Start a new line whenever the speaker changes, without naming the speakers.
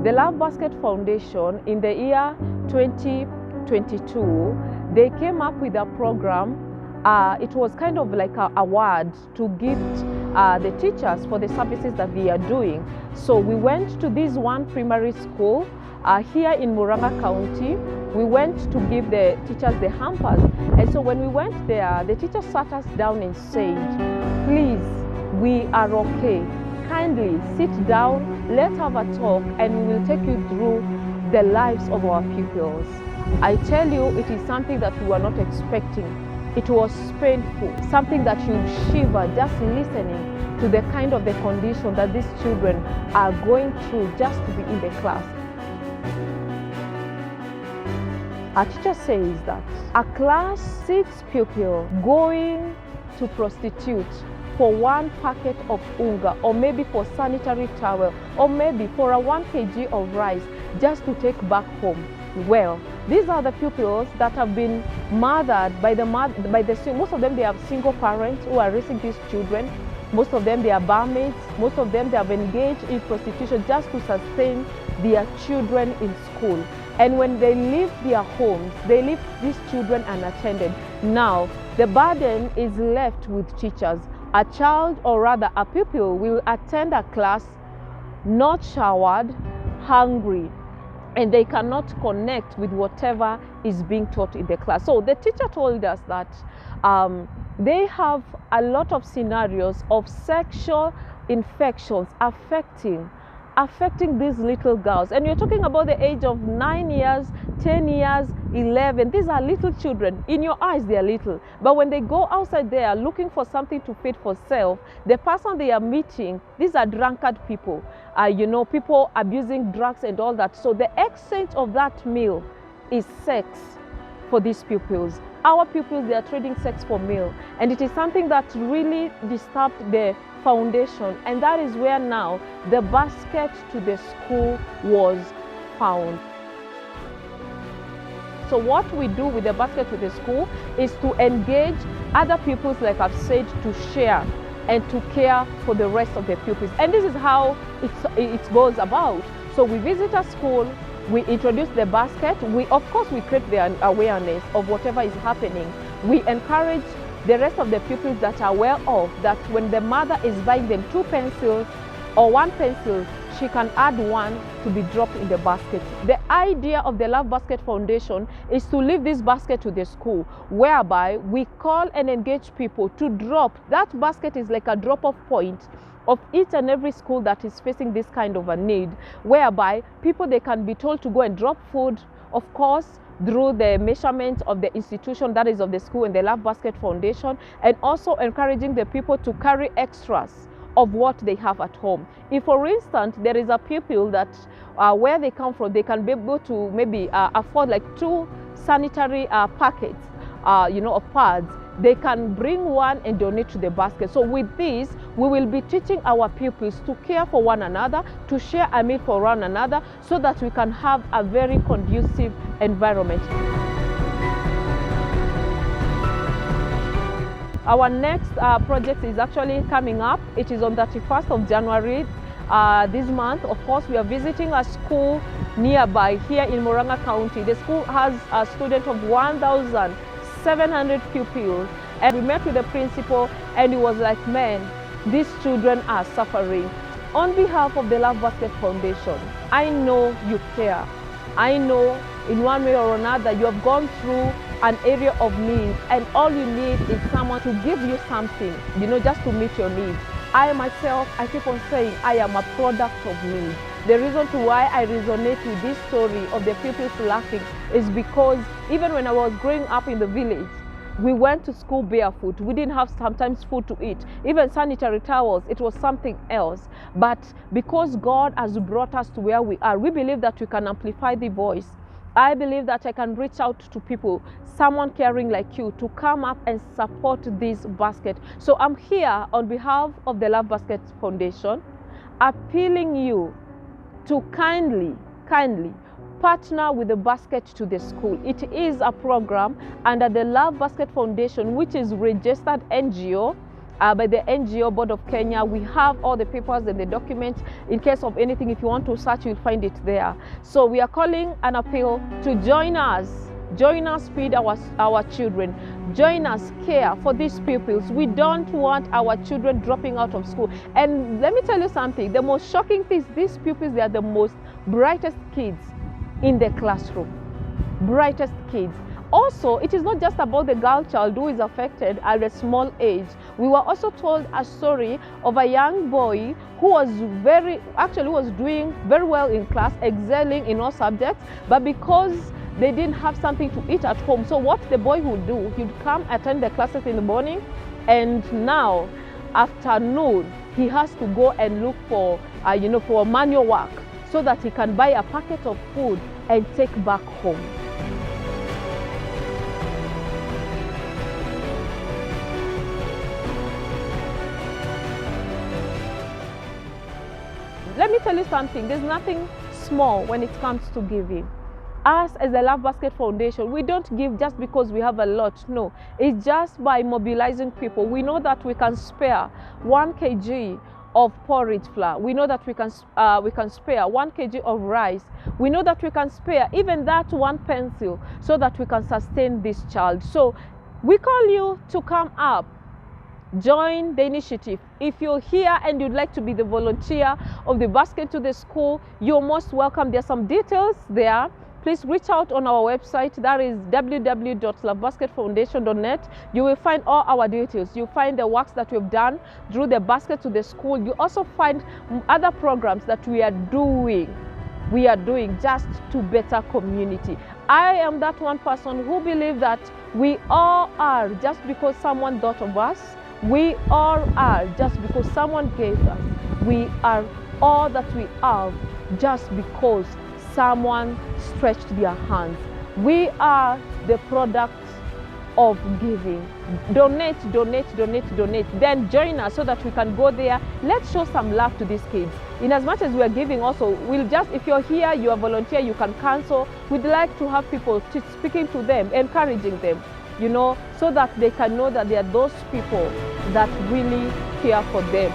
The Love Basket Foundation, in the year 2022, they came up with a program. It was kind of like an award to gift the teachers for the services that they are doing. So we went to this one primary school here in Murang'a County. We went to give the teachers the hampers. And so when we went there, the teacher sat us down and said, please, we are okay. Kindly sit down, let's have a talk, and we will take you through the lives of our pupils. I tell you, it is something that we were not expecting. It was painful, something that you shiver just listening to the kind of the condition that these children are going through just to be in the class. Our teacher says that a class 6 pupil going to prostitute for 1 packet of unga, or maybe for sanitary towel, or maybe for a 1 kg of rice just to take back home. Well, these are the pupils that have been mothered by most of them they have single parents who are raising these children. Most of them they are barmaids. Most of them they have engaged in prostitution just to sustain their children in school. And when they leave their homes, they leave these children unattended. Now, the burden is left with teachers. A child, or rather a pupil, will attend a class not showered, hungry, and they cannot connect with whatever is being taught in the class. So the teacher told us that they have a lot of scenarios of sexual infections affecting these little girls. And you're talking about the age of 9 years, 10 years, 11. These are little children. In your eyes, they are little. But when they go outside there looking for something to feed for self, the person they are meeting, these are drunkard people. People abusing drugs and all that. So the exchange of that meal is sex for these pupils. Our pupils, they are trading sex for meal. And it is something that really disturbed the foundation. And that is where now the basket to the school was found. So what we do with the basket to the school is to engage other pupils, like I've said, to share and to care for the rest of the pupils. And this is how it goes about. So we visit a school, we introduce the basket, of course we create the awareness of whatever is happening. We encourage the rest of the pupils that are well off that when the mother is buying them 2 pencils or 1 pencil, she can add 1 to be dropped in the basket. The idea of the Love Basket Foundation is to leave this basket to the school, whereby we call and engage people to drop. That basket is like a drop-off point of each and every school that is facing this kind of a need, whereby people, they can be told to go and drop food, of course, through the measurement of the institution, that is of the school and the Love Basket Foundation, and also encouraging the people to carry extras of what they have at home. If, for instance, there is a pupil that where they come from, they can be able to maybe afford like 2 sanitary packets, of pads, they can bring 1 and donate to the basket. So with this, we will be teaching our pupils to care for one another, to share a meal for one another, so that we can have a very conducive environment. Our next project is actually coming up. It is on 31st of January this month. Of course, we are visiting a school nearby here in Murang'a County. The school has a student of 1,700 pupils. And we met with the principal, and he was like, man, these children are suffering. On behalf of the Love Basket Foundation, I know you care. I know in one way or another you have gone through an area of need, and all you need is someone to give you something, just to meet your needs. I myself, I keep on saying I am a product of need. The reason to why I resonate with this story of the pupils laughing is because even when I was growing up in the village, we went to school barefoot. We didn't have sometimes food to eat. Even sanitary towels, it was something else. But because God has brought us to where we are, we believe that we can amplify the voice. I believe that I can reach out to people, someone caring like you, to come up and support this basket. So I'm here on behalf of the Love Basket Foundation, appealing you to kindly partner with the basket to the school. It is a program under the Love Basket Foundation, which is registered NGO, by the NGO Board of Kenya. We have all the papers and the documents. In case of anything, if you want to search, you'll find it there. So we are calling an appeal to join us. Join us, feed our children. Join us, care for these pupils. We don't want our children dropping out of school. And let me tell you something, the most shocking thing is these pupils, they are the most brightest kids in the classroom. Brightest kids. Also, it is not just about the girl child who is affected at a small age. We were also told a story of a young boy who was doing very well in class, excelling in all subjects, but because they didn't have something to eat at home. So what the boy would do, he'd come attend the classes in the morning, and now afternoon he has to go and look for for manual work so that he can buy a packet of food and take back home. Let me tell you something, there's nothing small when it comes to giving. Us as the Love Basket Foundation, we don't give just because we have a lot. No, it's just by mobilizing people. We know that we can spare 1 kg of porridge flour. We know that we can spare 1 kg of rice. We know that we can spare even that 1 pencil so that we can sustain this child. So we call you to come up. Join the initiative. If you're here and you'd like to be the volunteer of the basket to the school, you're most welcome. There's some details there. Please reach out on our website, that is www.lovebasketfoundation.net. You will find all our details. You'll find the works that we've done through the basket to the school. You also find other programs that we are doing just to better community. I am that one person who believes that we all are just because someone thought of us. We all are just because someone gave us. We are all that we have just because someone stretched their hands. We are the product of giving. Donate, donate, donate, donate. Then join us so that we can go there. Let's show some love to these kids. In as much as we are giving also, if you're here, you are volunteer, you can cancel. We'd like to have people speaking to them, encouraging them, so that they can know that there are those people that really care for them.